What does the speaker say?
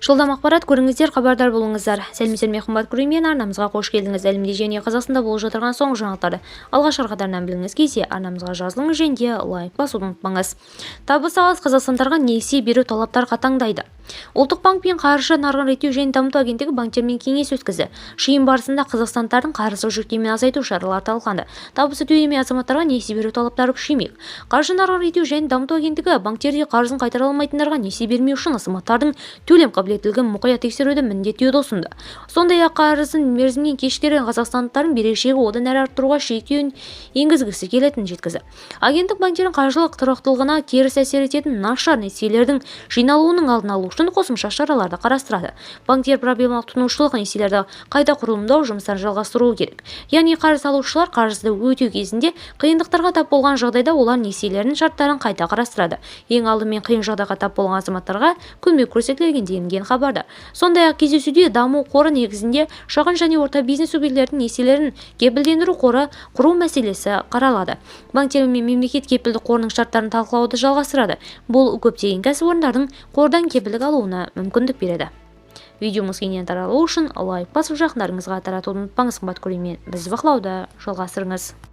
Жылдам ақпарат көріңіздер, хабардар болыңыздар. Сәлеметсіздер, қымбат көрермен, арнамызға қош келдіңіз. Әлемде және Қазақстанда болып жатырған соңғы жаңалықтарды алғашқы қатарынан біліңіз келсе, арнамызға жазылыңыз және лайк басуды ұмытпаңыз. Табысы аз қазақстандарға несие беру талаптар қатаңдайды. Ұлттық банк пен қаржы нарығын реттеу және дамыту агенттігі банктермен кеңес өткізді. Жиын барысында қазақстандықтардың қарыздық жүктемені азайту шаралары талқыланды. Табысы төмен азаматтарға несие беру талаптары күшеймек. Қаржы нарығын реттеу және дамыту агенттігі банктерде қарызын қайтара алмайтындарға несие бермеу үшін азаматтардың төлем қабілеттілігін мұқият тексеруді міндеттеуді ұсынды. Сондай-ақ қарызын мерзімінен кешіккен қазақстандықтардың берешегі одан әрі арттыруға шектеуін енгізгісі келетінін жеткізді. Агенттік банктердің қаржылық тұрақтылығына теріс әсер ететін нашар несиелердің жиналуының алдын алу үшін қосымша шараларды қарастырады. Банктер проблемалық тұтынушылық несиелерді қайта құрылымдау жұмыстарын жалғастыруы керек. Яғни қарыз алушылар қарызды өтеу кезінде қиындықтарға тап болған жағдайда олар несиелерінің шарттарын қайта қарастырады. Ең алдымен қиын жағдайға тап болған азаматтарға көмек көрсетілген делінген хабарда. Сондай-ақ кездесуде даму қоры негізінде шағын және орта бизнес субъектілерінің несиелерін кепілдендіру қоры құру мәселесі қаралады. Банктер мен мемлекет кепілдік қорының шарттарын талқылауды жалғастырады. Бұл көптеген кәсіпорындардың қордан кепілдік алуына мүмкіндік береді. Видеомыз кеңінен таралу үшін лайк басып жақындарыңызға таратуды ұмытпаңыз, қымбат көрермен. Бізді бақылауда жалғастырыңыз.